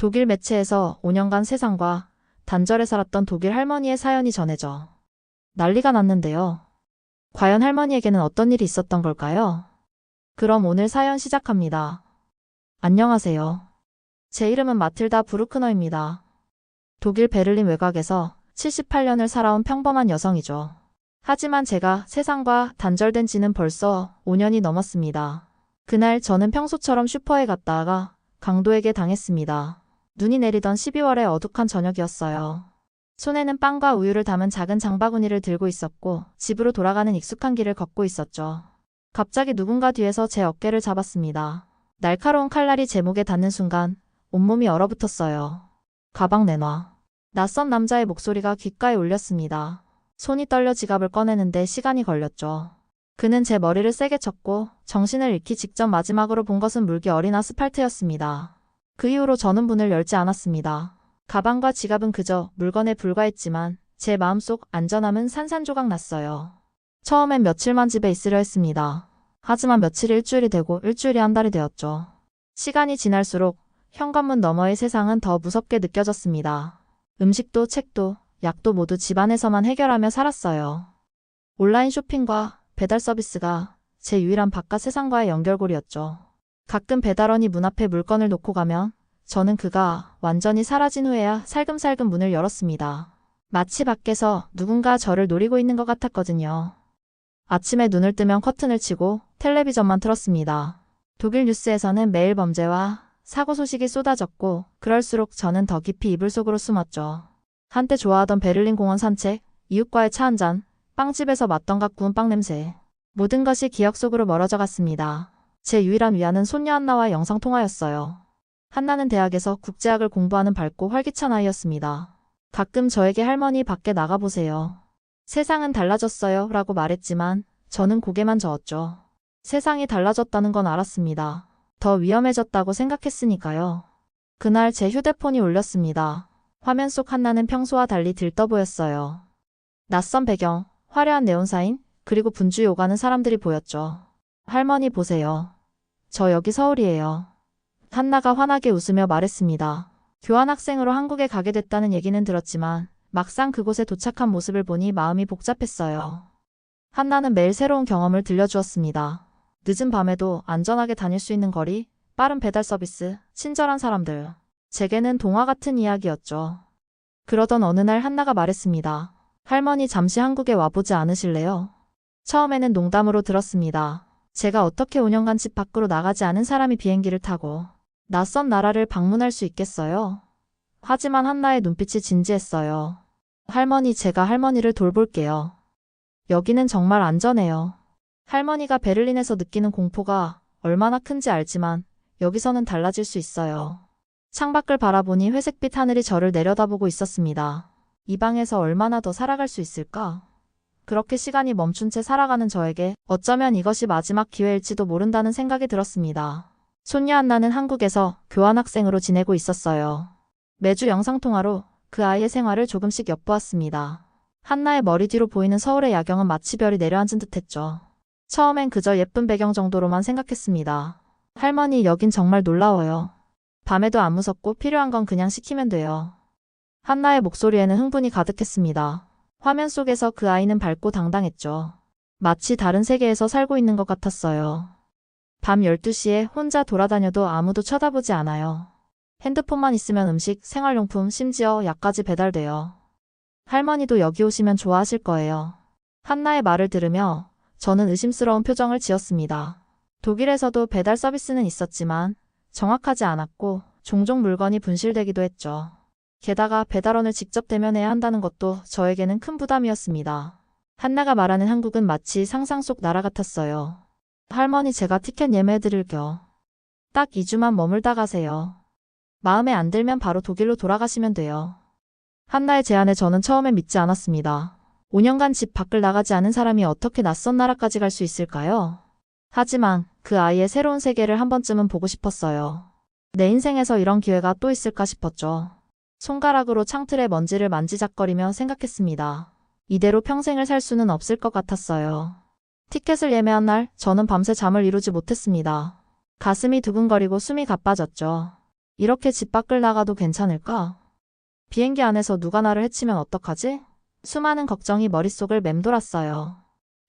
독일 매체에서 5년간 세상과 단절해 살았던 독일 할머니의 사연이 전해져 난리가 났는데요. 과연 할머니에게는 어떤 일이 있었던 걸까요? 그럼 오늘 사연 시작합니다. 안녕하세요. 제 이름은 마틸다 브루크너입니다. 독일 베를린 외곽에서 78년을 살아온 평범한 여성이죠. 하지만 제가 세상과 단절된 지는 벌써 5년이 넘었습니다. 그날 저는 평소처럼 슈퍼에 갔다가 강도에게 당했습니다. 눈이 내리던 12월의 어둑한 저녁이었어요. 손에는 빵과 우유를 담은 작은 장바구니를 들고 있었고 집으로 돌아가는 익숙한 길을 걷고 있었죠. 갑자기 누군가 뒤에서 제 어깨를 잡았습니다. 날카로운 칼날이 제 목에 닿는 순간 온몸이 얼어붙었어요. 가방 내놔. 낯선 남자의 목소리가 귓가에 울렸습니다. 손이 떨려 지갑을 꺼내는데 시간이 걸렸죠. 그는 제 머리를 세게 쳤고 정신을 잃기 직전 마지막으로 본 것은 물기 어린 아스팔트였습니다. 그 이후로 저는 문을 열지 않았습니다. 가방과 지갑은 그저 물건에 불과했지만 제 마음속 안전함은 산산조각 났어요. 처음엔 며칠만 집에 있으려 했습니다. 하지만 며칠이 일주일이 되고 일주일이 한 달이 되었죠. 시간이 지날수록 현관문 너머의 세상은 더 무섭게 느껴졌습니다. 음식도 책도 약도 모두 집 안에서만 해결하며 살았어요. 온라인 쇼핑과 배달 서비스가 제 유일한 바깥 세상과의 연결고리였죠. 가끔 배달원이 문 앞에 물건을 놓고 가면 저는 그가 완전히 사라진 후에야 살금살금 문을 열었습니다. 마치 밖에서 누군가 저를 노리고 있는 것 같았거든요. 아침에 눈을 뜨면 커튼을 치고 텔레비전만 틀었습니다. 독일 뉴스에서는 매일 범죄와 사고 소식이 쏟아졌고 그럴수록 저는 더 깊이 이불 속으로 숨었죠. 한때 좋아하던 베를린 공원 산책, 이웃과의 차 한잔, 빵집에서 맛던 갓 구운 빵 냄새. 모든 것이 기억 속으로 멀어져 갔습니다. 제 유일한 위안은 손녀 한나와의 영상통화였어요. 한나는 대학에서 국제학을 공부하는 밝고 활기찬 아이였습니다. 가끔 저에게 할머니 밖에 나가보세요. 세상은 달라졌어요 라고 말했지만 저는 고개만 저었죠. 세상이 달라졌다는 건 알았습니다. 더 위험해졌다고 생각했으니까요. 그날 제 휴대폰이 울렸습니다. 화면 속 한나는 평소와 달리 들떠 보였어요. 낯선 배경, 화려한 네온사인, 그리고 분주히 오가는 사람들이 보였죠. 할머니 보세요. 저 여기 서울이에요. 한나가 환하게 웃으며 말했습니다. 교환학생으로 한국에 가게 됐다는 얘기는 들었지만 막상 그곳에 도착한 모습을 보니 마음이 복잡했어요. 한나는 매일 새로운 경험을 들려주었습니다. 늦은 밤에도 안전하게 다닐 수 있는 거리, 빠른 배달 서비스, 친절한 사람들. 제게는 동화 같은 이야기였죠. 그러던 어느 날 한나가 말했습니다. 할머니 잠시 한국에 와보지 않으실래요? 처음에는 농담으로 들었습니다. 제가 어떻게 5년간 집 밖으로 나가지 않은 사람이 비행기를 타고 낯선 나라를 방문할 수 있겠어요? 하지만 한나의 눈빛이 진지했어요. 할머니, 제가 할머니를 돌볼게요. 여기는 정말 안전해요. 할머니가 베를린에서 느끼는 공포가 얼마나 큰지 알지만 여기서는 달라질 수 있어요. 창밖을 바라보니 회색빛 하늘이 저를 내려다보고 있었습니다. 이 방에서 얼마나 더 살아갈 수 있을까? 그렇게 시간이 멈춘 채 살아가는 저에게 어쩌면 이것이 마지막 기회일지도 모른다는 생각이 들었습니다. 손녀 한나는 한국에서 교환학생으로 지내고 있었어요. 매주 영상통화로 그 아이의 생활을 조금씩 엿보았습니다. 한나의 머리 뒤로 보이는 서울의 야경은 마치 별이 내려앉은 듯했죠. 처음엔 그저 예쁜 배경 정도로만 생각했습니다. 할머니, 여긴 정말 놀라워요. 밤에도 안 무섭고 필요한 건 그냥 시키면 돼요. 한나의 목소리에는 흥분이 가득했습니다. 화면 속에서 그 아이는 밝고 당당했죠. 마치 다른 세계에서 살고 있는 것 같았어요. 밤 12시에 혼자 돌아다녀도 아무도 쳐다보지 않아요. 핸드폰만 있으면 음식, 생활용품, 심지어 약까지 배달돼요. 할머니도 여기 오시면 좋아하실 거예요. 한나의 말을 들으며 저는 의심스러운 표정을 지었습니다. 독일에서도 배달 서비스는 있었지만 정확하지 않았고 종종 물건이 분실되기도 했죠. 게다가 배달원을 직접 대면해야 한다는 것도 저에게는 큰 부담이었습니다. 한나가 말하는 한국은 마치 상상 속 나라 같았어요. 할머니, 제가 티켓 예매해드릴게요. 딱 2주만 머물다 가세요. 마음에 안 들면 바로 독일로 돌아가시면 돼요. 한나의 제안에 저는 처음엔 믿지 않았습니다. 5년간 집 밖을 나가지 않은 사람이 어떻게 낯선 나라까지 갈 수 있을까요? 하지만 그 아이의 새로운 세계를 한 번쯤은 보고 싶었어요. 내 인생에서 이런 기회가 또 있을까 싶었죠. 손가락으로 창틀의 먼지를 만지작거리며 생각했습니다. 이대로 평생을 살 수는 없을 것 같았어요. 티켓을 예매한 날 저는 밤새 잠을 이루지 못했습니다. 가슴이 두근거리고 숨이 가빠졌죠. 이렇게 집 밖을 나가도 괜찮을까? 비행기 안에서 누가 나를 해치면 어떡하지? 수많은 걱정이 머릿속을 맴돌았어요.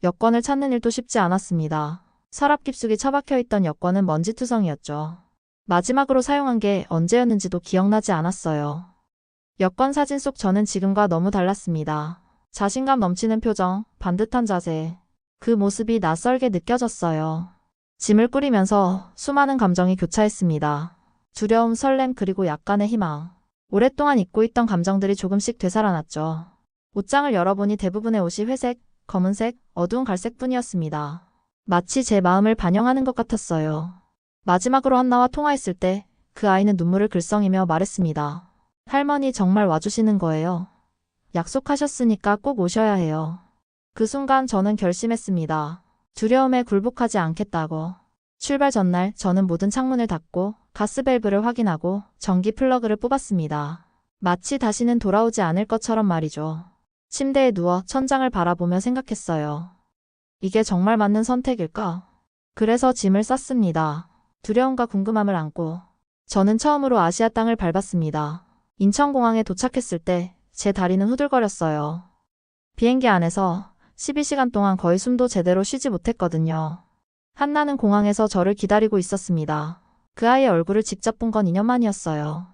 여권을 찾는 일도 쉽지 않았습니다. 서랍 깊숙이 처박혀 있던 여권은 먼지투성이었죠. 마지막으로 사용한 게 언제였는지도 기억나지 않았어요. 여권 사진 속 저는 지금과 너무 달랐습니다. 자신감 넘치는 표정, 반듯한 자세. 그 모습이 낯설게 느껴졌어요. 짐을 꾸리면서 수많은 감정이 교차했습니다. 두려움, 설렘, 그리고 약간의 희망. 오랫동안 잊고 있던 감정들이 조금씩 되살아났죠. 옷장을 열어보니 대부분의 옷이 회색, 검은색, 어두운 갈색뿐이었습니다. 마치 제 마음을 반영하는 것 같았어요. 마지막으로 한나와 통화했을 때 그 아이는 눈물을 글썽이며 말했습니다. 할머니 정말 와주시는 거예요. 약속하셨으니까 꼭 오셔야 해요. 그 순간 저는 결심했습니다. 두려움에 굴복하지 않겠다고. 출발 전날 저는 모든 창문을 닫고 가스밸브를 확인하고 전기 플러그를 뽑았습니다. 마치 다시는 돌아오지 않을 것처럼 말이죠. 침대에 누워 천장을 바라보며 생각했어요. 이게 정말 맞는 선택일까? 그래서 짐을 쌌습니다. 두려움과 궁금함을 안고 저는 처음으로 아시아 땅을 밟았습니다. 인천공항에 도착했을 때 제 다리는 후들거렸어요. 비행기 안에서 12시간 동안 거의 숨도 제대로 쉬지 못했거든요. 한나는 공항에서 저를 기다리고 있었습니다. 그 아이의 얼굴을 직접 본 건 2년 만이었어요.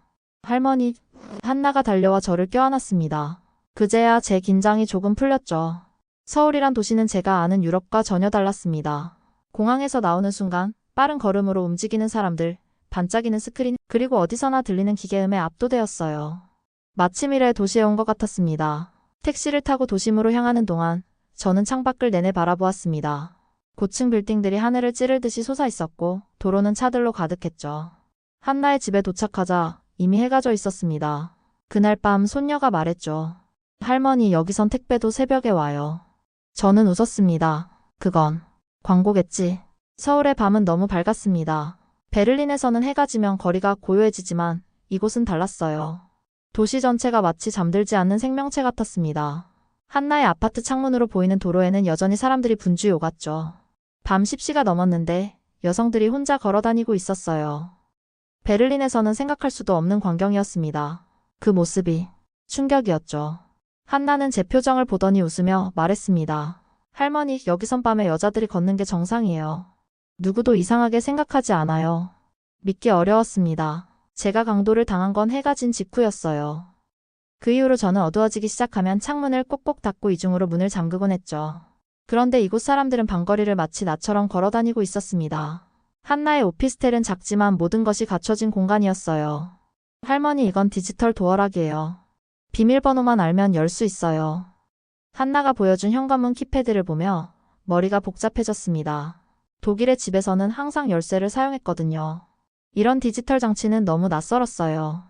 할머니, 한나가 달려와 저를 껴안았습니다. 그제야 제 긴장이 조금 풀렸죠. 서울이란 도시는 제가 아는 유럽과 전혀 달랐습니다. 공항에서 나오는 순간 빠른 걸음으로 움직이는 사람들, 반짝이는 스크린, 그리고 어디서나 들리는 기계음에 압도되었어요. 마침 이래 도시에 온 것 같았습니다. 택시를 타고 도심으로 향하는 동안 저는 창밖을 내내 바라보았습니다. 고층 빌딩들이 하늘을 찌르듯이 솟아있었고 도로는 차들로 가득했죠. 한나의 집에 도착하자 이미 해가 져 있었습니다. 그날 밤 손녀가 말했죠. 할머니, 여기선 택배도 새벽에 와요. 저는 웃었습니다. 그건 광고겠지. 서울의 밤은 너무 밝았습니다. 베를린에서는 해가 지면 거리가 고요해지지만 이곳은 달랐어요. 도시 전체가 마치 잠들지 않는 생명체 같았습니다. 한나의 아파트 창문으로 보이는 도로에는 여전히 사람들이 분주히 오갔죠. 밤 10시가 넘었는데 여성들이 혼자 걸어다니고 있었어요. 베를린에서는 생각할 수도 없는 광경이었습니다. 그 모습이 충격이었죠. 한나는 제 표정을 보더니 웃으며 말했습니다. 할머니, 여기선 밤에 여자들이 걷는 게 정상이에요. 누구도 이상하게 생각하지 않아요. 믿기 어려웠습니다. 제가 강도를 당한 건 해가 진 직후였어요. 그 이후로 저는 어두워지기 시작하면 창문을 꼭꼭 닫고 이중으로 문을 잠그곤 했죠. 그런데 이곳 사람들은 방거리를 마치 나처럼 걸어다니고 있었습니다. 한나의 오피스텔은 작지만 모든 것이 갖춰진 공간이었어요. 할머니, 이건 디지털 도어락이에요. 비밀번호만 알면 열 수 있어요. 한나가 보여준 현관문 키패드를 보며 머리가 복잡해졌습니다. 독일의 집에서는 항상 열쇠를 사용했거든요. 이런 디지털 장치는 너무 낯설었어요.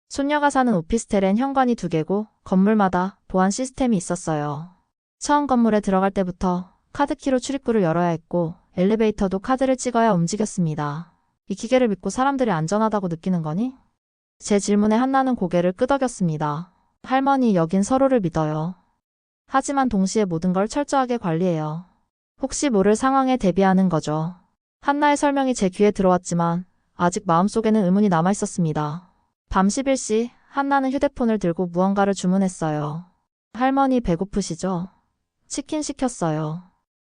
손녀가 사는 오피스텔엔 현관이 2개고 건물마다 보안 시스템이 있었어요. 처음 건물에 들어갈 때부터 카드키로 출입구를 열어야 했고 엘리베이터도 카드를 찍어야 움직였습니다. 이 기계를 믿고 사람들이 안전하다고 느끼는 거니? 제 질문에 한나는 고개를 끄덕였습니다. 할머니, 여긴 서로를 믿어요. 하지만 동시에 모든 걸 철저하게 관리해요. 혹시 모를 상황에 대비하는 거죠. 한나의 설명이 제 귀에 들어왔지만 아직 마음속에는 의문이 남아있었습니다. 밤 11시 한나는 휴대폰을 들고 무언가를 주문했어요. 할머니, 배고프시죠? 치킨 시켰어요.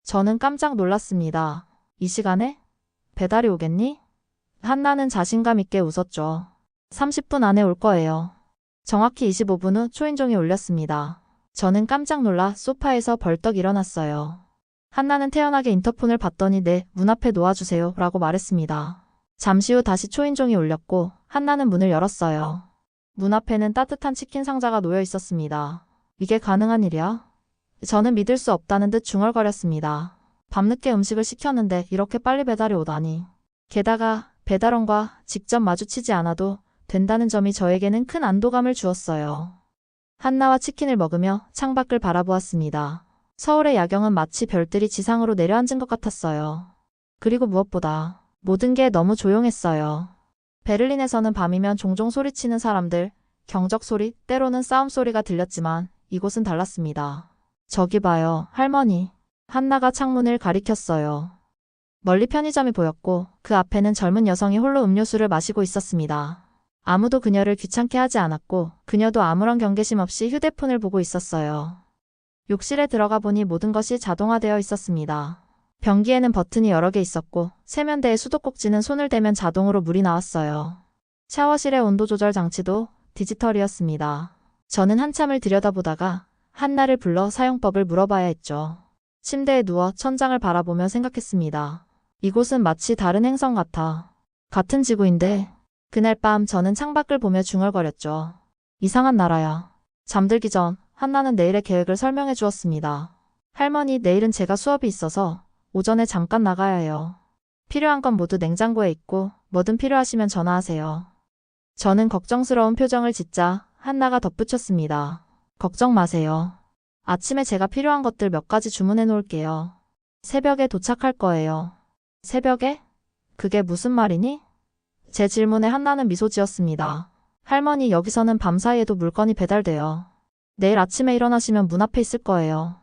저는 깜짝 놀랐습니다. 이 시간에? 배달이 오겠니? 한나는 자신감 있게 웃었죠. 30분 안에 올 거예요. 정확히 25분 후 초인종이 울렸습니다. 저는 깜짝 놀라 소파에서 벌떡 일어났어요. 한나는 태연하게 인터폰을 받더니 네, 문 앞에 놓아주세요 라고 말했습니다. 잠시 후 다시 초인종이 울렸고 한나는 문을 열었어요. 문 앞에는 따뜻한 치킨 상자가 놓여 있었습니다. 이게 가능한 일이야? 저는 믿을 수 없다는 듯 중얼거렸습니다. 밤늦게 음식을 시켰는데 이렇게 빨리 배달이 오다니. 게다가 배달원과 직접 마주치지 않아도 된다는 점이 저에게는 큰 안도감을 주었어요. 한나와 치킨을 먹으며 창밖을 바라보았습니다. 서울의 야경은 마치 별들이 지상으로 내려앉은 것 같았어요. 그리고 무엇보다 모든 게 너무 조용했어요. 베를린에서는 밤이면 종종 소리치는 사람들, 경적 소리, 때로는 싸움 소리가 들렸지만 이곳은 달랐습니다. 저기 봐요, 할머니. 한나가 창문을 가리켰어요. 멀리 편의점이 보였고 그 앞에는 젊은 여성이 홀로 음료수를 마시고 있었습니다. 아무도 그녀를 귀찮게 하지 않았고 그녀도 아무런 경계심 없이 휴대폰을 보고 있었어요. 욕실에 들어가 보니 모든 것이 자동화되어 있었습니다. 변기에는 버튼이 여러 개 있었고 세면대에 수도꼭지는 손을 대면 자동으로 물이 나왔어요. 샤워실의 온도 조절 장치도 디지털이었습니다. 저는 한참을 들여다보다가 한나를 불러 사용법을 물어봐야 했죠. 침대에 누워 천장을 바라보며 생각했습니다. 이곳은 마치 다른 행성 같아. 같은 지구인데 그날 밤 저는 창밖을 보며 중얼거렸죠. 이상한 나라야. 잠들기 전 한나는 내일의 계획을 설명해 주었습니다. 할머니, 내일은 제가 수업이 있어서 오전에 잠깐 나가야 해요. 필요한 건 모두 냉장고에 있고 뭐든 필요하시면 전화하세요. 저는 걱정스러운 표정을 짓자 한나가 덧붙였습니다. 걱정 마세요. 아침에 제가 필요한 것들 몇 가지 주문해 놓을게요. 새벽에 도착할 거예요. 새벽에? 그게 무슨 말이니? 제 질문에 한나는 미소 지었습니다. 할머니, 여기서는 밤사이에도 물건이 배달돼요. 내일 아침에 일어나시면 문 앞에 있을 거예요.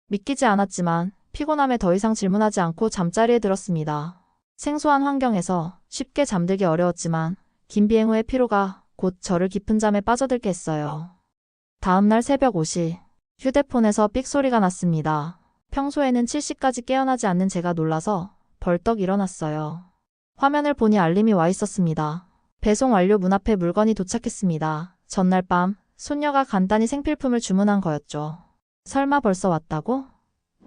믿기지 않았지만 피곤함에 더 이상 질문하지 않고 잠자리에 들었습니다. 생소한 환경에서 쉽게 잠들기 어려웠지만 긴 비행 후의 피로가 곧 저를 깊은 잠에 빠져들게 했어요. 다음날 새벽 5시, 휴대폰에서 삑 소리가 났습니다. 평소에는 7시까지 깨어나지 않는 제가 놀라서 벌떡 일어났어요. 화면을 보니 알림이 와 있었습니다. 배송 완료, 문 앞에 물건이 도착했습니다. 전날 밤 손녀가 간단히 생필품을 주문한 거였죠. 설마 벌써 왔다고?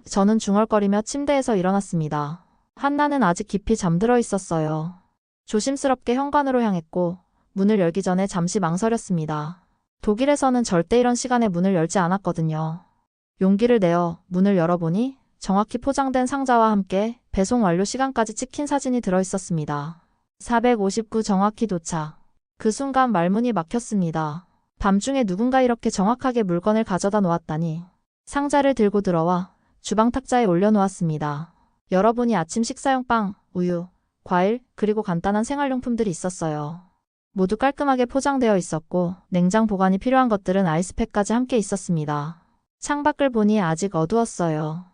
저는 중얼거리며 침대에서 일어났습니다. 한나는 아직 깊이 잠들어 있었어요. 조심스럽게 현관으로 향했고 문을 열기 전에 잠시 망설였습니다. 독일에서는 절대 이런 시간에 문을 열지 않았거든요. 용기를 내어 문을 열어보니 정확히 포장된 상자와 함께 배송 완료 시간까지 찍힌 사진이 들어있었습니다. 459 정확히 도착. 그 순간 말문이 막혔습니다. 밤중에 누군가 이렇게 정확하게 물건을 가져다 놓았다니. 상자를 들고 들어와 주방 탁자에 올려놓았습니다. 열어보니 아침 식사용 빵, 우유, 과일, 그리고 간단한 생활용품들이 있었어요. 모두 깔끔하게 포장되어 있었고 냉장 보관이 필요한 것들은 아이스팩까지 함께 있었습니다. 창밖을 보니 아직 어두웠어요.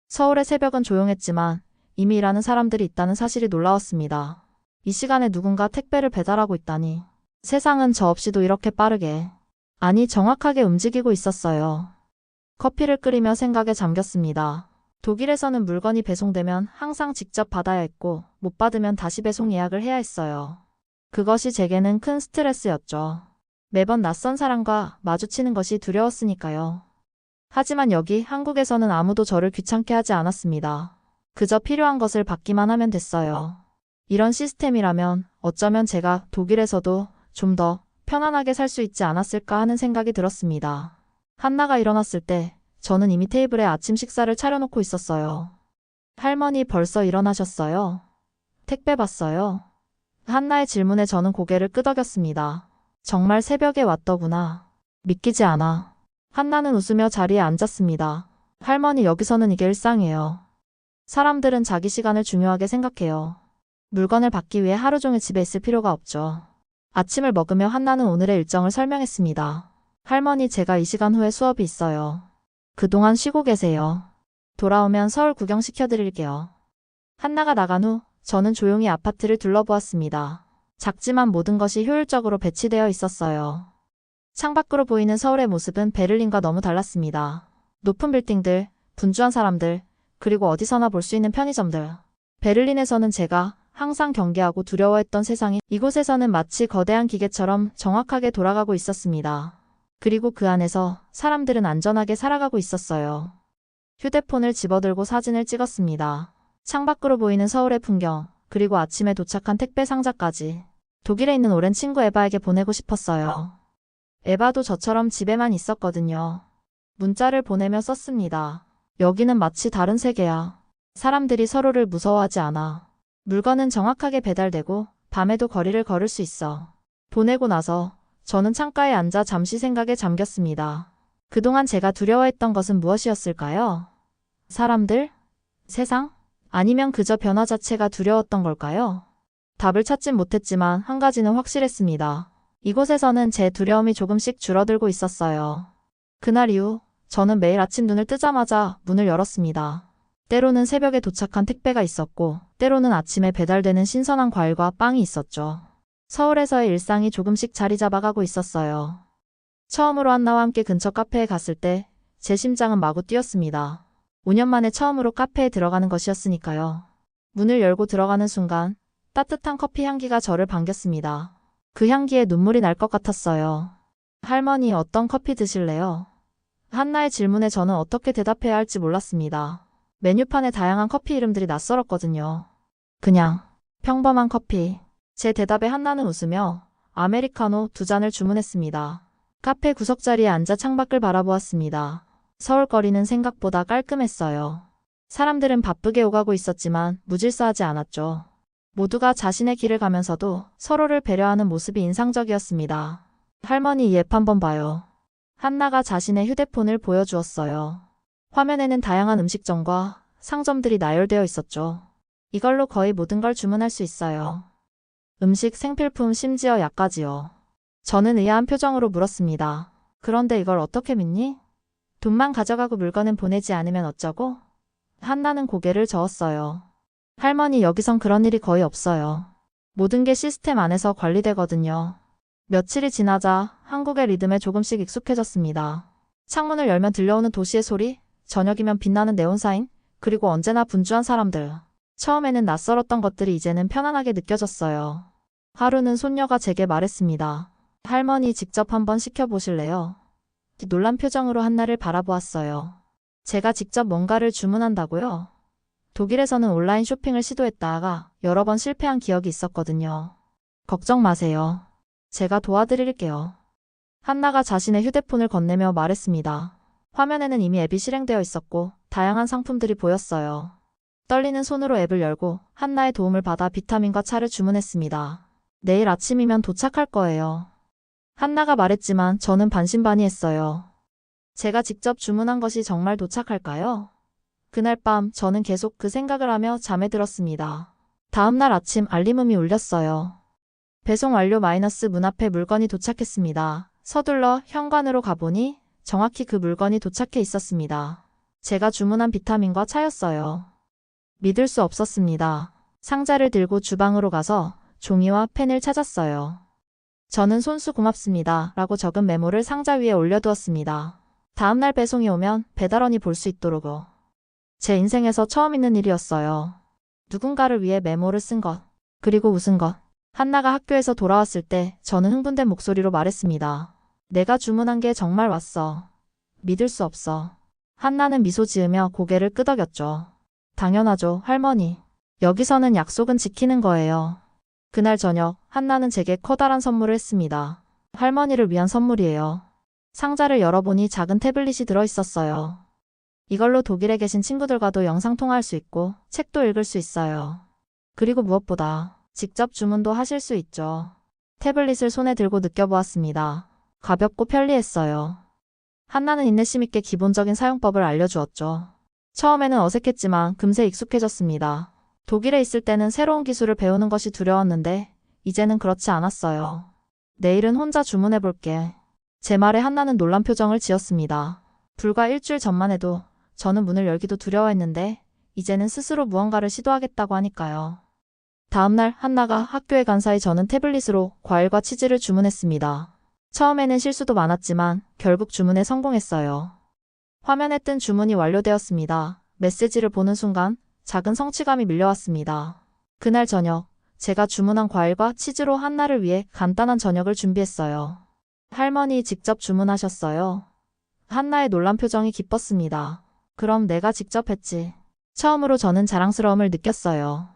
서울의 새벽은 조용했지만 이미 일하는 사람들이 있다는 사실이 놀라웠습니다. 이 시간에 누군가 택배를 배달하고 있다니. 세상은 저 없이도 이렇게 빠르게, 아니 정확하게 움직이고 있었어요. 커피를 끓이며 생각에 잠겼습니다. 독일에서는 물건이 배송되면 항상 직접 받아야 했고 못 받으면 다시 배송 예약을 해야 했어요. 그것이 제게는 큰 스트레스였죠. 매번 낯선 사람과 마주치는 것이 두려웠으니까요. 하지만 여기 한국에서는 아무도 저를 귀찮게 하지 않았습니다. 그저 필요한 것을 받기만 하면 됐어요. 이런 시스템이라면 어쩌면 제가 독일에서도 좀 더 편안하게 살 수 있지 않았을까 하는 생각이 들었습니다. 한나가 일어났을 때 저는 이미 테이블에 아침 식사를 차려놓고 있었어요. 할머니, 벌써 일어나셨어요? 택배 봤어요? 한나의 질문에 저는 고개를 끄덕였습니다. 정말 새벽에 왔더구나. 믿기지 않아. 한나는 웃으며 자리에 앉았습니다. 할머니, 여기서는 이게 일상이에요. 사람들은 자기 시간을 중요하게 생각해요. 물건을 받기 위해 하루 종일 집에 있을 필요가 없죠. 아침을 먹으며 한나는 오늘의 일정을 설명했습니다. 할머니, 제가 이 시간 후에 수업이 있어요. 그동안 쉬고 계세요. 돌아오면 서울 구경시켜드릴게요. 한나가 나간 후 저는 조용히 아파트를 둘러보았습니다. 작지만 모든 것이 효율적으로 배치되어 있었어요. 창밖으로 보이는 서울의 모습은 베를린과 너무 달랐습니다. 높은 빌딩들, 분주한 사람들, 그리고 어디서나 볼 수 있는 편의점들. 베를린에서는 제가 항상 경계하고 두려워했던 세상이 이곳에서는 마치 거대한 기계처럼 정확하게 돌아가고 있었습니다. 그리고 그 안에서 사람들은 안전하게 살아가고 있었어요. 휴대폰을 집어들고 사진을 찍었습니다. 창밖으로 보이는 서울의 풍경, 그리고 아침에 도착한 택배 상자까지. 독일에 있는 오랜 친구 에바에게 보내고 싶었어요. 에바도 저처럼 집에만 있었거든요. 문자를 보내며 썼습니다. 여기는 마치 다른 세계야. 사람들이 서로를 무서워하지 않아. 물건은 정확하게 배달되고 밤에도 거리를 걸을 수 있어. 보내고 나서 저는 창가에 앉아 잠시 생각에 잠겼습니다. 그동안 제가 두려워했던 것은 무엇이었을까요? 사람들? 세상? 아니면 그저 변화 자체가 두려웠던 걸까요? 답을 찾진 못했지만 한 가지는 확실했습니다. 이곳에서는 제 두려움이 조금씩 줄어들고 있었어요. 그날 이후 저는 매일 아침 눈을 뜨자마자 문을 열었습니다. 때로는 새벽에 도착한 택배가 있었고 때로는 아침에 배달되는 신선한 과일과 빵이 있었죠. 서울에서의 일상이 조금씩 자리 잡아가고 있었어요. 처음으로 한나와 함께 근처 카페에 갔을 때 제 심장은 마구 뛰었습니다. 5년 만에 처음으로 카페에 들어가는 것이었으니까요. 문을 열고 들어가는 순간 따뜻한 커피 향기가 저를 반겼습니다. 그 향기에 눈물이 날 것 같았어요. 할머니, 어떤 커피 드실래요? 한나의 질문에 저는 어떻게 대답해야 할지 몰랐습니다. 메뉴판에 다양한 커피 이름들이 낯설었거든요. 그냥 평범한 커피. 제 대답에 한나는 웃으며 아메리카노 2잔을 주문했습니다. 카페 구석자리에 앉아 창밖을 바라보았습니다. 서울 거리는 생각보다 깔끔했어요. 사람들은 바쁘게 오가고 있었지만 무질서하지 않았죠. 모두가 자신의 길을 가면서도 서로를 배려하는 모습이 인상적이었습니다. 할머니, 이 앱 한번 봐요. 한나가 자신의 휴대폰을 보여주었어요. 화면에는 다양한 음식점과 상점들이 나열되어 있었죠. 이걸로 거의 모든 걸 주문할 수 있어요. 음식, 생필품, 심지어 약까지요. 저는 의아한 표정으로 물었습니다. 그런데 이걸 어떻게 믿니? 돈만 가져가고 물건은 보내지 않으면 어쩌고? 한나는 고개를 저었어요. 할머니, 여기선 그런 일이 거의 없어요. 모든 게 시스템 안에서 관리되거든요. 며칠이 지나자 한국의 리듬에 조금씩 익숙해졌습니다. 창문을 열면 들려오는 도시의 소리, 저녁이면 빛나는 네온사인, 그리고 언제나 분주한 사람들. 처음에는 낯설었던 것들이 이제는 편안하게 느껴졌어요. 하루는 손녀가 제게 말했습니다. 할머니, 직접 한번 시켜보실래요? 놀란 표정으로 한나를 바라보았어요. 제가 직접 뭔가를 주문한다고요? 독일에서는 온라인 쇼핑을 시도했다가 여러 번 실패한 기억이 있었거든요. 걱정 마세요. 제가 도와드릴게요. 한나가 자신의 휴대폰을 건네며 말했습니다. 화면에는 이미 앱이 실행되어 있었고 다양한 상품들이 보였어요. 떨리는 손으로 앱을 열고 한나의 도움을 받아 비타민과 차를 주문했습니다. 내일 아침이면 도착할 거예요. 한나가 말했지만 저는 반신반의했어요. 제가 직접 주문한 것이 정말 도착할까요? 그날 밤 저는 계속 그 생각을 하며 잠에 들었습니다. 다음날 아침 알림음이 울렸어요. 배송 완료 문 앞에 물건이 도착했습니다. 서둘러 현관으로 가보니 정확히 그 물건이 도착해 있었습니다. 제가 주문한 비타민과 차였어요. 믿을 수 없었습니다. 상자를 들고 주방으로 가서 종이와 펜을 찾았어요. 저는 손수 고맙습니다 라고 적은 메모를 상자 위에 올려두었습니다. 다음날 배송이 오면 배달원이 볼 수 있도록요. 제 인생에서 처음 있는 일이었어요. 누군가를 위해 메모를 쓴 것, 그리고 웃은 것. 한나가 학교에서 돌아왔을 때 저는 흥분된 목소리로 말했습니다. 내가 주문한 게 정말 왔어. 믿을 수 없어. 한나는 미소 지으며 고개를 끄덕였죠. 당연하죠, 할머니. 여기서는 약속은 지키는 거예요. 그날 저녁 한나는 제게 커다란 선물을 했습니다. 할머니를 위한 선물이에요. 상자를 열어보니 작은 태블릿이 들어있었어요. 이걸로 독일에 계신 친구들과도 영상통화할 수 있고 책도 읽을 수 있어요. 그리고 무엇보다 직접 주문도 하실 수 있죠. 태블릿을 손에 들고 느껴보았습니다. 가볍고 편리했어요. 한나는 인내심 있게 기본적인 사용법을 알려주었죠. 처음에는 어색했지만 금세 익숙해졌습니다. 독일에 있을 때는 새로운 기술을 배우는 것이 두려웠는데 이제는 그렇지 않았어요. 내일은 혼자 주문해볼게. 제 말에 한나는 놀란 표정을 지었습니다. 불과 일주일 전만 해도 저는 문을 열기도 두려워했는데 이제는 스스로 무언가를 시도하겠다고 하니까요. 다음날 한나가 학교에 간 사이 저는 태블릿으로 과일과 치즈를 주문했습니다. 처음에는 실수도 많았지만 결국 주문에 성공했어요. 화면에 뜬 주문이 완료되었습니다. 메시지를 보는 순간 작은 성취감이 밀려왔습니다. 그날 저녁 제가 주문한 과일과 치즈로 한나를 위해 간단한 저녁을 준비했어요. 할머니 직접 주문하셨어요? 한나의 놀란 표정이 기뻤습니다. 그럼 내가 직접 했지. 처음으로 저는 자랑스러움을 느꼈어요.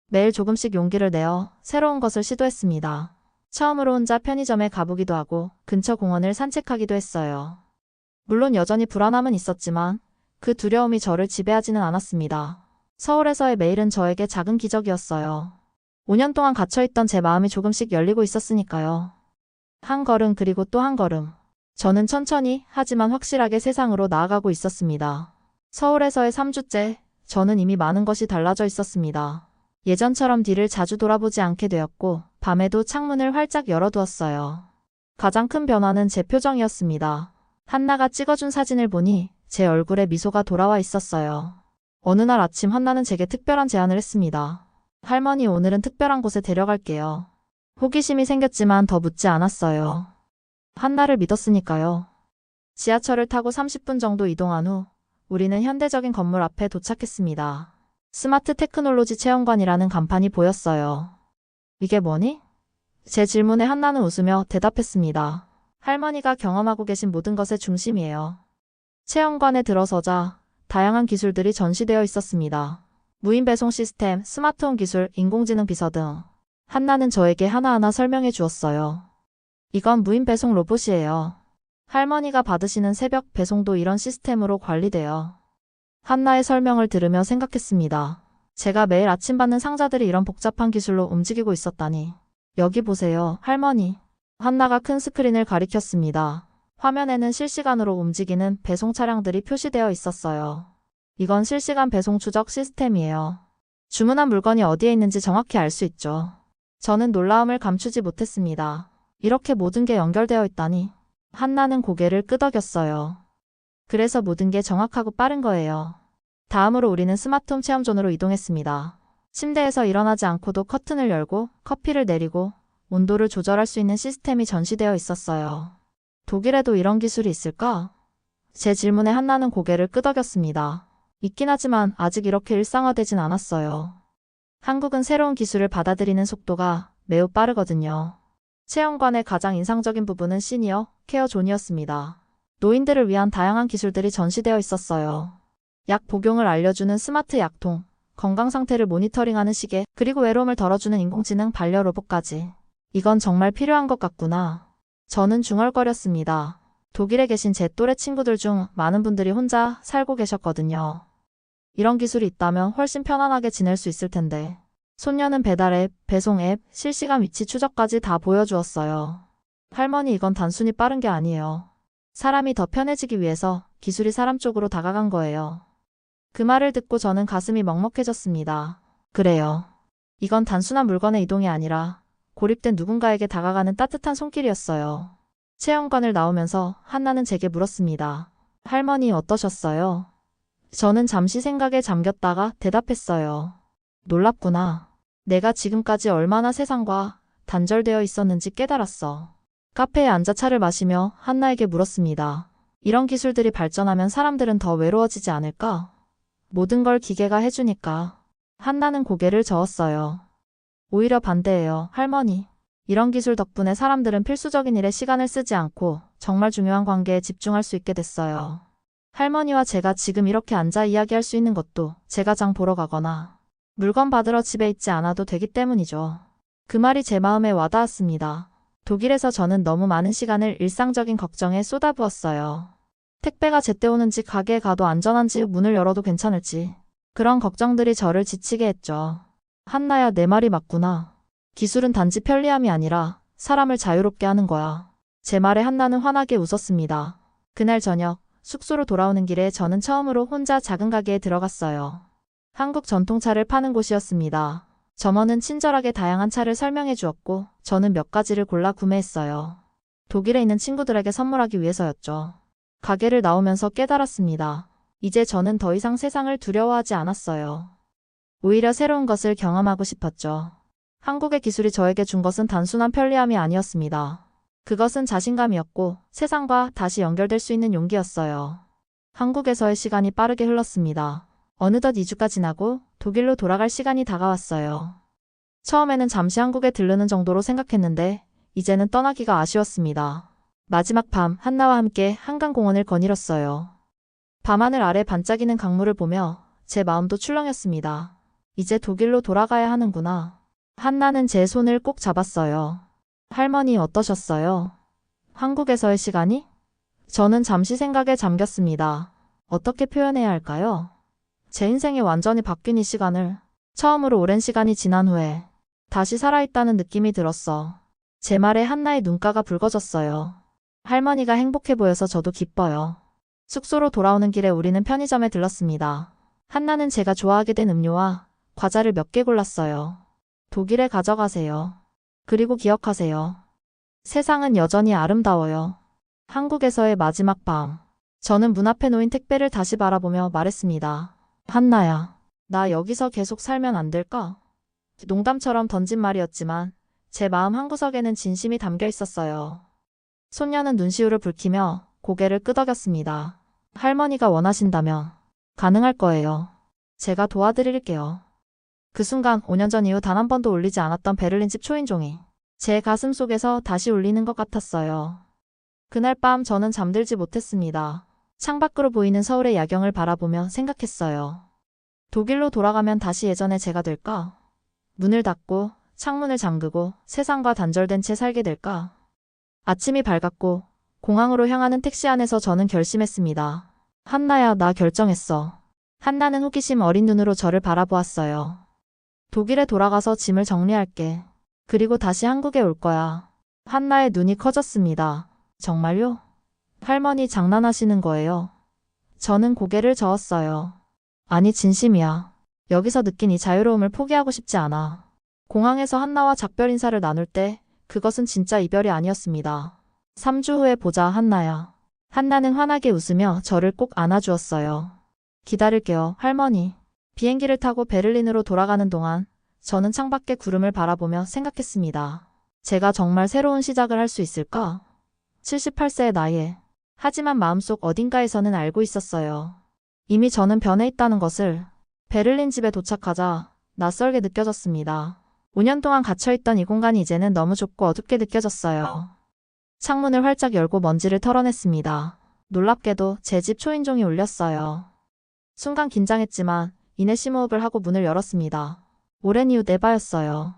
매일 조금씩 용기를 내어 새로운 것을 시도했습니다. 처음으로 혼자 편의점에 가보기도 하고 근처 공원을 산책하기도 했어요. 물론 여전히 불안함은 있었지만 그 두려움이 저를 지배하지는 않았습니다. 서울에서의 매일은 저에게 작은 기적이었어요. 5년 동안 갇혀있던 제 마음이 조금씩 열리고 있었으니까요. 한 걸음 그리고 또 한 걸음. 저는 천천히 하지만 확실하게 세상으로 나아가고 있었습니다. 서울에서의 3주째 저는 이미 많은 것이 달라져 있었습니다. 예전처럼 뒤를 자주 돌아보지 않게 되었고 밤에도 창문을 활짝 열어두었어요. 가장 큰 변화는 제 표정이었습니다. 한나가 찍어준 사진을 보니 제 얼굴에 미소가 돌아와 있었어요. 어느 날 아침 한나는 제게 특별한 제안을 했습니다. 할머니, 오늘은 특별한 곳에 데려갈게요. 호기심이 생겼지만 더 묻지 않았어요. 한나를 믿었으니까요. 지하철을 타고 30분 정도 이동한 후 우리는 현대적인 건물 앞에 도착했습니다. 스마트 테크놀로지 체험관이라는 간판이 보였어요. 이게 뭐니? 제 질문에 한나는 웃으며 대답했습니다. 할머니가 경험하고 계신 모든 것의 중심이에요. 체험관에 들어서자 다양한 기술들이 전시되어 있었습니다. 무인 배송 시스템, 스마트홈 기술, 인공지능 비서 등. 한나는 저에게 하나하나 설명해 주었어요. 이건 무인 배송 로봇이에요. 할머니가 받으시는 새벽 배송도 이런 시스템으로 관리돼요. 한나의 설명을 들으며 생각했습니다. 제가 매일 아침 받는 상자들이 이런 복잡한 기술로 움직이고 있었다니. 여기 보세요, 할머니. 한나가 큰 스크린을 가리켰습니다. 화면에는 실시간으로 움직이는 배송 차량들이 표시되어 있었어요. 이건 실시간 배송 추적 시스템이에요. 주문한 물건이 어디에 있는지 정확히 알 수 있죠. 저는 놀라움을 감추지 못했습니다. 이렇게 모든 게 연결되어 있다니. 한나는 고개를 끄덕였어요. 그래서 모든 게 정확하고 빠른 거예요. 다음으로 우리는 스마트홈 체험존으로 이동했습니다. 침대에서 일어나지 않고도 커튼을 열고 커피를 내리고 온도를 조절할 수 있는 시스템이 전시되어 있었어요. 독일에도 이런 기술이 있을까? 제 질문에 한나는 고개를 끄덕였습니다. 있긴 하지만 아직 이렇게 일상화되진 않았어요. 한국은 새로운 기술을 받아들이는 속도가 매우 빠르거든요. 체험관의 가장 인상적인 부분은 시니어 케어 존이었습니다. 노인들을 위한 다양한 기술들이 전시되어 있었어요. 약 복용을 알려주는 스마트 약통, 건강 상태를 모니터링하는 시계, 그리고 외로움을 덜어주는 인공지능 반려 로봇까지. 이건 정말 필요한 것 같구나. 저는 중얼거렸습니다. 독일에 계신 제 또래 친구들 중 많은 분들이 혼자 살고 계셨거든요. 이런 기술이 있다면 훨씬 편안하게 지낼 수 있을 텐데. 손녀는 배달 앱, 배송 앱, 실시간 위치 추적까지 다 보여주었어요. 할머니, 이건 단순히 빠른 게 아니에요. 사람이 더 편해지기 위해서 기술이 사람 쪽으로 다가간 거예요. 그 말을 듣고 저는 가슴이 먹먹해졌습니다. 그래요. 이건 단순한 물건의 이동이 아니라 고립된 누군가에게 다가가는 따뜻한 손길이었어요. 체험관을 나오면서 한나는 제게 물었습니다. 할머니 어떠셨어요? 저는 잠시 생각에 잠겼다가 대답했어요. 놀랍구나. 내가 지금까지 얼마나 세상과 단절되어 있었는지 깨달았어. 카페에 앉아 차를 마시며 한나에게 물었습니다. 이런 기술들이 발전하면 사람들은 더 외로워지지 않을까? 모든 걸 기계가 해주니까. 한나는 고개를 저었어요. 오히려 반대예요, 할머니. 이런 기술 덕분에 사람들은 필수적인 일에 시간을 쓰지 않고 정말 중요한 관계에 집중할 수 있게 됐어요. 할머니와 제가 지금 이렇게 앉아 이야기할 수 있는 것도 제가 장 보러 가거나 물건 받으러 집에 있지 않아도 되기 때문이죠. 그 말이 제 마음에 와닿았습니다. 독일에서 저는 너무 많은 시간을 일상적인 걱정에 쏟아부었어요. 택배가 제때 오는지, 가게에 가도 안전한지, 문을 열어도 괜찮을지. 그런 걱정들이 저를 지치게 했죠. 한나야, 내 말이 맞구나. 기술은 단지 편리함이 아니라 사람을 자유롭게 하는 거야. 제 말에 한나는 환하게 웃었습니다. 그날 저녁, 숙소로 돌아오는 길에 저는 처음으로 혼자 작은 가게에 들어갔어요. 한국 전통차를 파는 곳이었습니다. 점원은 친절하게 다양한 차를 설명해 주었고 저는 몇 가지를 골라 구매했어요. 독일에 있는 친구들에게 선물하기 위해서였죠. 가게를 나오면서 깨달았습니다. 이제 저는 더 이상 세상을 두려워하지 않았어요. 오히려 새로운 것을 경험하고 싶었죠. 한국의 기술이 저에게 준 것은 단순한 편리함이 아니었습니다. 그것은 자신감이었고 세상과 다시 연결될 수 있는 용기였어요. 한국에서의 시간이 빠르게 흘렀습니다. 어느덧 2주가 지나고 독일로 돌아갈 시간이 다가왔어요. 처음에는 잠시 한국에 들르는 정도로 생각했는데 이제는 떠나기가 아쉬웠습니다. 마지막 밤, 한나와 함께 한강공원을 거닐었어요. 밤하늘 아래 반짝이는 강물을 보며 제 마음도 출렁였습니다. 이제 독일로 돌아가야 하는구나. 한나는 제 손을 꼭 잡았어요. 할머니 어떠셨어요? 한국에서의 시간이? 저는 잠시 생각에 잠겼습니다. 어떻게 표현해야 할까요? 제 인생이 완전히 바뀐 이 시간을 처음으로 오랜 시간이 지난 후에 다시 살아있다는 느낌이 들었어. 제 말에 한나의 눈가가 붉어졌어요. 할머니가 행복해 보여서 저도 기뻐요. 숙소로 돌아오는 길에 우리는 편의점에 들렀습니다. 한나는 제가 좋아하게 된 음료와 과자를 몇 개 골랐어요. 독일에 가져가세요. 그리고 기억하세요. 세상은 여전히 아름다워요. 한국에서의 마지막 밤. 저는 문 앞에 놓인 택배를 다시 바라보며 말했습니다. 한나야, 나 여기서 계속 살면 안 될까? 농담처럼 던진 말이었지만 제 마음 한구석에는 진심이 담겨 있었어요. 손녀는 눈시울을 붉히며 고개를 끄덕였습니다. 할머니가 원하신다면 가능할 거예요. 제가 도와드릴게요. 그 순간 5년 전 이후 단 한 번도 울리지 않았던 베를린집 초인종이 제 가슴 속에서 다시 울리는 것 같았어요. 그날 밤 저는 잠들지 못했습니다. 창밖으로 보이는 서울의 야경을 바라보며 생각했어요. 독일로 돌아가면 다시 예전의 제가 될까? 문을 닫고 창문을 잠그고 세상과 단절된 채 살게 될까? 아침이 밝았고 공항으로 향하는 택시 안에서 저는 결심했습니다. 한나야, 나 결정했어. 한나는 호기심 어린 눈으로 저를 바라보았어요. 독일에 돌아가서 짐을 정리할게. 그리고 다시 한국에 올 거야. 한나의 눈이 커졌습니다. 정말요? 할머니 장난하시는 거예요? 저는 고개를 저었어요. 아니, 진심이야. 여기서 느낀 이 자유로움을 포기하고 싶지 않아. 공항에서 한나와 작별 인사를 나눌 때 그것은 진짜 이별이 아니었습니다. 3주 후에 보자, 한나야. 한나는 환하게 웃으며 저를 꼭 안아주었어요. 기다릴게요, 할머니. 비행기를 타고 베를린으로 돌아가는 동안 저는 창밖의 구름을 바라보며 생각했습니다. 제가 정말 새로운 시작을 할 수 있을까? 78세의 나이에. 하지만 마음속 어딘가에서는 알고 있었어요. 이미 저는 변해 있다는 것을. 베를린 집에 도착하자 낯설게 느껴졌습니다. 5년 동안 갇혀있던 이 공간이 이제는 너무 좁고 어둡게 느껴졌어요. 창문을 활짝 열고 먼지를 털어냈습니다. 놀랍게도 제 집 초인종이 울렸어요. 순간 긴장했지만 이내 심호흡을 하고 문을 열었습니다. 오랜 이후 에바였어요.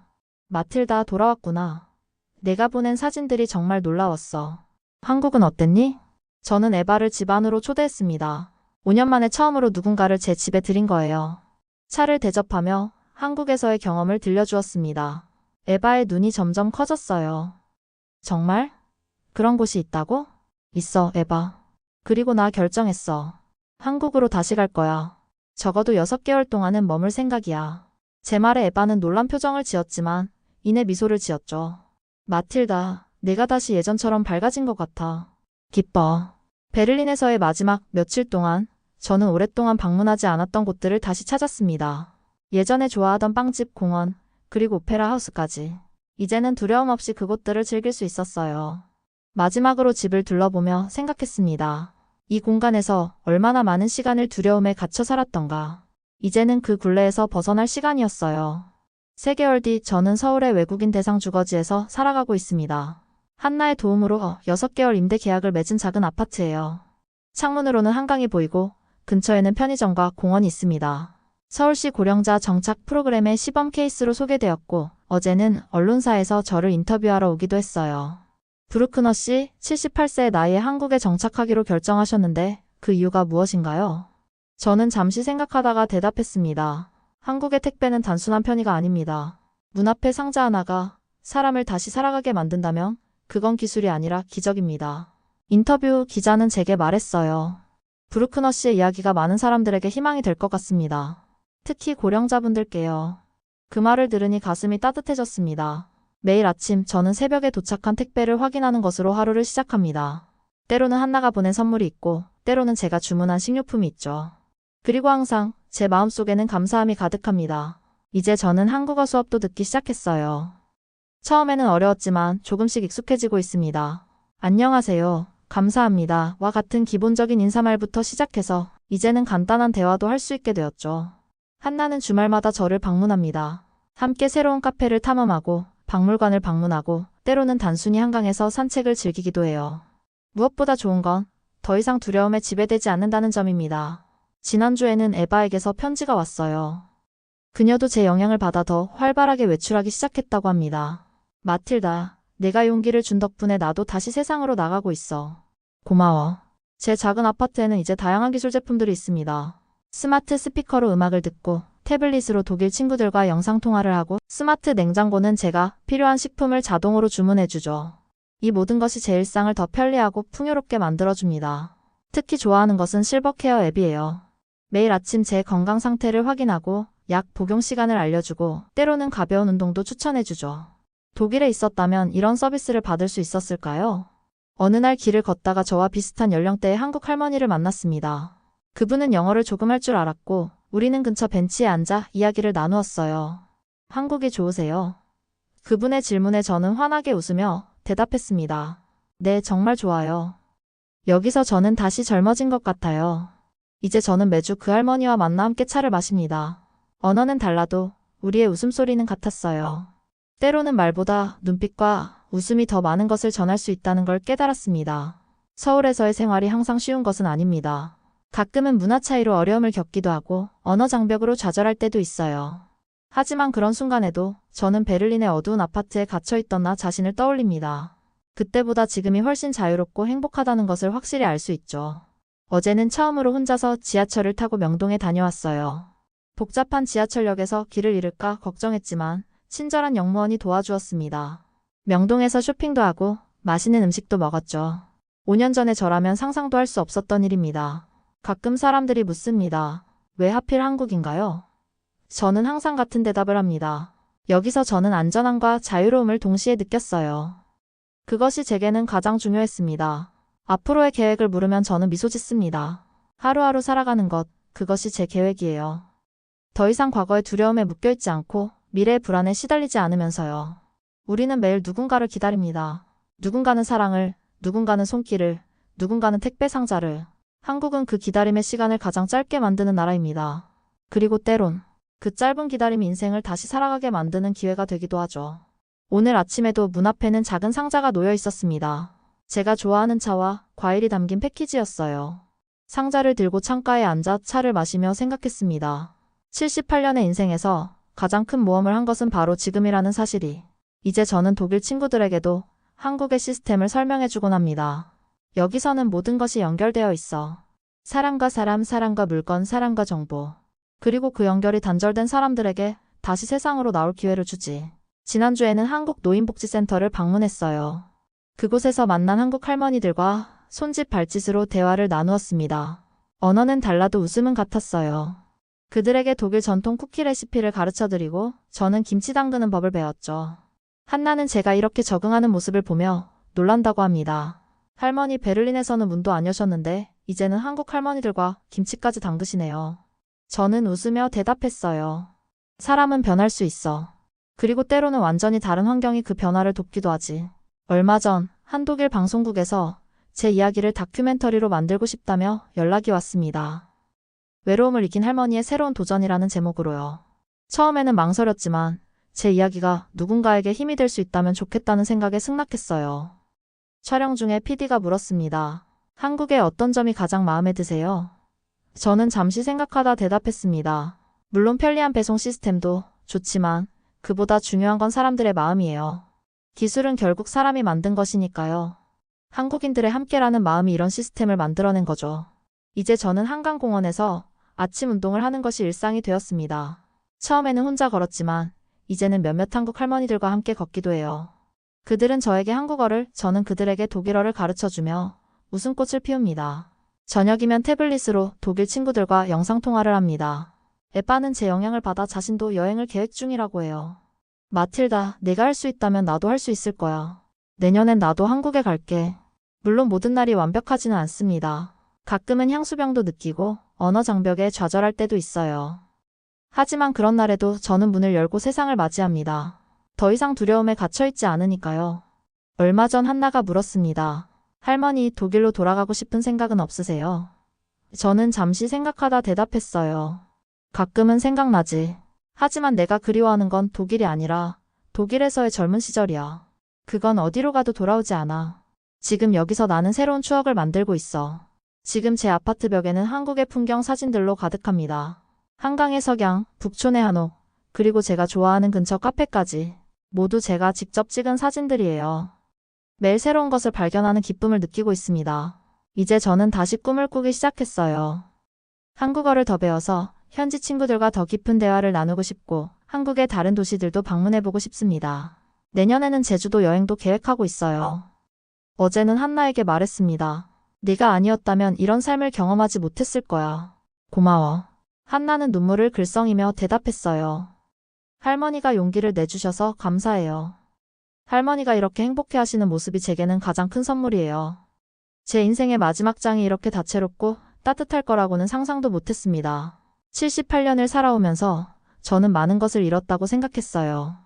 마틸다, 돌아왔구나. 내가 보낸 사진들이 정말 놀라웠어. 한국은 어땠니? 저는 에바를 집 안으로 초대했습니다. 5년 만에 처음으로 누군가를 제 집에 들인 거예요. 차를 대접하며 한국에서의 경험을 들려주었습니다. 에바의 눈이 점점 커졌어요. 정말? 그런 곳이 있다고? 있어, 에바. 그리고 나 결정했어. 한국으로 다시 갈 거야. 적어도 6개월 동안은 머물 생각이야. 제 말에 에바는 놀란 표정을 지었지만 이내 미소를 지었죠. 마틸다, 내가 다시 예전처럼 밝아진 것 같아. 기뻐. 베를린에서의 마지막 며칠 동안 저는 오랫동안 방문하지 않았던 곳들을 다시 찾았습니다. 예전에 좋아하던 빵집, 공원, 그리고 오페라 하우스까지. 이제는 두려움 없이 그곳들을 즐길 수 있었어요. 마지막으로 집을 둘러보며 생각했습니다. 이 공간에서 얼마나 많은 시간을 두려움에 갇혀 살았던가. 이제는 그 굴레에서 벗어날 시간이었어요. 3개월 뒤 저는 서울의 외국인 대상 주거지에서 살아가고 있습니다. 한나의 도움으로 6개월 임대 계약을 맺은 작은 아파트예요. 창문으로는 한강이 보이고 근처에는 편의점과 공원이 있습니다. 서울시 고령자 정착 프로그램의 시범 케이스로 소개되었고 어제는 언론사에서 저를 인터뷰하러 오기도 했어요. 브루크너 씨, 78세의 나이에 한국에 정착하기로 결정하셨는데 그 이유가 무엇인가요? 저는 잠시 생각하다가 대답했습니다. 한국의 택배는 단순한 편의가 아닙니다. 문 앞에 상자 하나가 사람을 다시 살아가게 만든다면 그건 기술이 아니라 기적입니다. 인터뷰 후 기자는 제게 말했어요. 브루크너 씨의 이야기가 많은 사람들에게 희망이 될 것 같습니다. 특히 고령자분들께요. 그 말을 들으니 가슴이 따뜻해졌습니다. 매일 아침 저는 새벽에 도착한 택배를 확인하는 것으로 하루를 시작합니다. 때로는 한나가 보낸 선물이 있고 때로는 제가 주문한 식료품이 있죠. 그리고 항상 제 마음속에는 감사함이 가득합니다. 이제 저는 한국어 수업도 듣기 시작했어요. 처음에는 어려웠지만 조금씩 익숙해지고 있습니다. 안녕하세요. 감사합니다. 와 같은 기본적인 인사말부터 시작해서 이제는 간단한 대화도 할 수 있게 되었죠. 한나는 주말마다 저를 방문합니다. 함께 새로운 카페를 탐험하고 박물관을 방문하고 때로는 단순히 한강에서 산책을 즐기기도 해요. 무엇보다 좋은 건 더 이상 두려움에 지배되지 않는다는 점입니다. 지난주에는 에바에게서 편지가 왔어요. 그녀도 제 영향을 받아 더 활발하게 외출하기 시작했다고 합니다. 마틸다, 내가 용기를 준 덕분에 나도 다시 세상으로 나가고 있어. 고마워. 제 작은 아파트에는 이제 다양한 기술 제품들이 있습니다. 스마트 스피커로 음악을 듣고 태블릿으로 독일 친구들과 영상통화를 하고 스마트 냉장고는 제가 필요한 식품을 자동으로 주문해주죠. 이 모든 것이 제 일상을 더 편리하고 풍요롭게 만들어줍니다. 특히 좋아하는 것은 실버케어 앱이에요. 매일 아침 제 건강 상태를 확인하고 약 복용 시간을 알려주고 때로는 가벼운 운동도 추천해주죠. 독일에 있었다면 이런 서비스를 받을 수 있었을까요? 어느 날 길을 걷다가 저와 비슷한 연령대의 한국 할머니를 만났습니다. 그분은 영어를 조금 할 줄 알았고 우리는 근처 벤치에 앉아 이야기를 나누었어요. 한국이 좋으세요? 그분의 질문에 저는 환하게 웃으며 대답했습니다. 네, 정말 좋아요. 여기서 저는 다시 젊어진 것 같아요. 이제 저는 매주 그 할머니와 만나 함께 차를 마십니다. 언어는 달라도 우리의 웃음소리는 같았어요. 때로는 말보다 눈빛과 웃음이 더 많은 것을 전할 수 있다는 걸 깨달았습니다. 서울에서의 생활이 항상 쉬운 것은 아닙니다. 가끔은 문화 차이로 어려움을 겪기도 하고 언어 장벽으로 좌절할 때도 있어요. 하지만 그런 순간에도 저는 베를린의 어두운 아파트에 갇혀있던 나 자신을 떠올립니다. 그때보다 지금이 훨씬 자유롭고 행복하다는 것을 확실히 알 수 있죠. 어제는 처음으로 혼자서 지하철을 타고 명동에 다녀왔어요. 복잡한 지하철역에서 길을 잃을까 걱정했지만 친절한 영무원이 도와주었습니다. 명동에서 쇼핑도 하고 맛있는 음식도 먹었죠. 5년 전에 저라면 상상도 할 수 없었던 일입니다. 가끔 사람들이 묻습니다. 왜 하필 한국인가요? 저는 항상 같은 대답을 합니다. 여기서 저는 안전함과 자유로움을 동시에 느꼈어요. 그것이 제게는 가장 중요했습니다. 앞으로의 계획을 물으면 저는 미소 짓습니다. 하루하루 살아가는 것, 그것이 제 계획이에요. 더 이상 과거의 두려움에 묶여있지 않고 미래의 불안에 시달리지 않으면서요. 우리는 매일 누군가를 기다립니다. 누군가는 사랑을, 누군가는 손길을, 누군가는 택배 상자를. 한국은 그 기다림의 시간을 가장 짧게 만드는 나라입니다. 그리고 때론 그 짧은 기다림이 인생을 다시 살아가게 만드는 기회가 되기도 하죠. 오늘 아침에도 문 앞에는 작은 상자가 놓여 있었습니다. 제가 좋아하는 차와 과일이 담긴 패키지였어요. 상자를 들고 창가에 앉아 차를 마시며 생각했습니다. 78년의 인생에서 가장 큰 모험을 한 것은 바로 지금이라는 사실이. 이제 저는 독일 친구들에게도 한국의 시스템을 설명해주곤 합니다. 여기서는 모든 것이 연결되어 있어. 사람과 사람, 사람과 물건, 사람과 정보. 그리고 그 연결이 단절된 사람들에게 다시 세상으로 나올 기회를 주지. 지난주에는 한국 노인복지센터를 방문했어요. 그곳에서 만난 한국 할머니들과 손짓 발짓으로 대화를 나누었습니다. 언어는 달라도 웃음은 같았어요. 그들에게 독일 전통 쿠키 레시피를 가르쳐드리고 저는 김치 담그는 법을 배웠죠. 한나는 제가 이렇게 적응하는 모습을 보며 놀란다고 합니다. 할머니, 베를린에서는 문도 안 여셨는데 이제는 한국 할머니들과 김치까지 담그시네요. 저는 웃으며 대답했어요. 사람은 변할 수 있어. 그리고 때로는 완전히 다른 환경이 그 변화를 돕기도 하지. 얼마 전 한 독일 방송국에서 제 이야기를 다큐멘터리로 만들고 싶다며 연락이 왔습니다. 외로움을 이긴 할머니의 새로운 도전이라는 제목으로요. 처음에는 망설였지만 제 이야기가 누군가에게 힘이 될 수 있다면 좋겠다는 생각에 승낙했어요. 촬영 중에 PD가 물었습니다. 한국의 어떤 점이 가장 마음에 드세요? 저는 잠시 생각하다 대답했습니다. 물론 편리한 배송 시스템도 좋지만 그보다 중요한 건 사람들의 마음이에요. 기술은 결국 사람이 만든 것이니까요. 한국인들의 함께라는 마음이 이런 시스템을 만들어낸 거죠. 이제 저는 한강공원에서 아침 운동을 하는 것이 일상이 되었습니다. 처음에는 혼자 걸었지만 이제는 몇몇 한국 할머니들과 함께 걷기도 해요. 그들은 저에게 한국어를, 저는 그들에게 독일어를 가르쳐주며 웃음꽃을 피웁니다. 저녁이면 태블릿으로 독일 친구들과 영상통화를 합니다. 에빠는 제 영향을 받아 자신도 여행을 계획 중이라고 해요. 마틸다, 내가 할 수 있다면 나도 할 수 있을 거야. 내년엔 나도 한국에 갈게. 물론 모든 날이 완벽하지는 않습니다. 가끔은 향수병도 느끼고 언어 장벽에 좌절할 때도 있어요. 하지만 그런 날에도 저는 문을 열고 세상을 맞이합니다. 더 이상 두려움에 갇혀있지 않으니까요. 얼마 전 한나가 물었습니다. 할머니, 독일로 돌아가고 싶은 생각은 없으세요? 저는 잠시 생각하다 대답했어요. 가끔은 생각나지. 하지만 내가 그리워하는 건 독일이 아니라 독일에서의 젊은 시절이야. 그건 어디로 가도 돌아오지 않아. 지금 여기서 나는 새로운 추억을 만들고 있어. 지금 제 아파트 벽에는 한국의 풍경 사진들로 가득합니다. 한강의 석양, 북촌의 한옥, 그리고 제가 좋아하는 근처 카페까지 모두 제가 직접 찍은 사진들이에요. 매일 새로운 것을 발견하는 기쁨을 느끼고 있습니다. 이제 저는 다시 꿈을 꾸기 시작했어요. 한국어를 더 배워서 현지 친구들과 더 깊은 대화를 나누고 싶고 한국의 다른 도시들도 방문해보고 싶습니다. 내년에는 제주도 여행도 계획하고 있어요. 어제는 한나에게 말했습니다. 네가 아니었다면 이런 삶을 경험하지 못했을 거야. 고마워. 한나는 눈물을 글썽이며 대답했어요. 할머니가 용기를 내주셔서 감사해요. 할머니가 이렇게 행복해 하시는 모습이 제게는 가장 큰 선물이에요. 제 인생의 마지막 장이 이렇게 다채롭고 따뜻할 거라고는 상상도 못했습니다. 78년을 살아오면서 저는 많은 것을 잃었다고 생각했어요.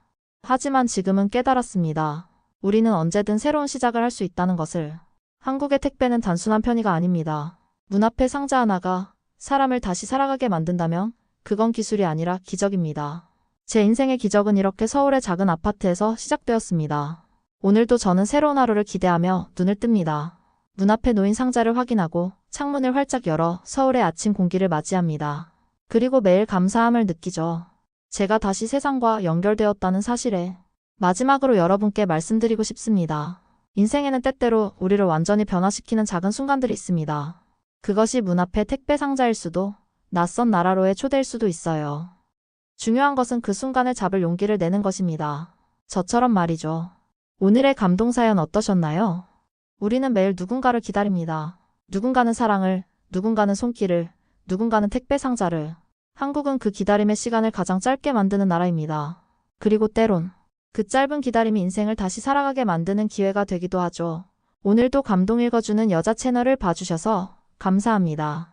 하지만 지금은 깨달았습니다. 우리는 언제든 새로운 시작을 할 수 있다는 것을. 한국의 택배는 단순한 편의가 아닙니다. 문 앞에 상자 하나가 사람을 다시 살아가게 만든다면 그건 기술이 아니라 기적입니다. 제 인생의 기적은 이렇게 서울의 작은 아파트에서 시작되었습니다. 오늘도 저는 새로운 하루를 기대하며 눈을 뜹니다. 문 앞에 놓인 상자를 확인하고 창문을 활짝 열어 서울의 아침 공기를 맞이합니다. 그리고 매일 감사함을 느끼죠. 제가 다시 세상과 연결되었다는 사실에. 마지막으로 여러분께 말씀드리고 싶습니다. 인생에는 때때로 우리를 완전히 변화시키는 작은 순간들이 있습니다. 그것이 문 앞의 택배 상자일 수도, 낯선 나라로의 초대일 수도 있어요. 중요한 것은 그 순간을 잡을 용기를 내는 것입니다. 저처럼 말이죠. 오늘의 감동사연 어떠셨나요? 우리는 매일 누군가를 기다립니다. 누군가는 사랑을, 누군가는 손길을, 누군가는 택배 상자를. 한국은 그 기다림의 시간을 가장 짧게 만드는 나라입니다. 그리고 때론 그 짧은 기다림이 인생을 다시 살아가게 만드는 기회가 되기도 하죠. 오늘도 감동 읽어주는 여자 채널을 봐주셔서 감사합니다.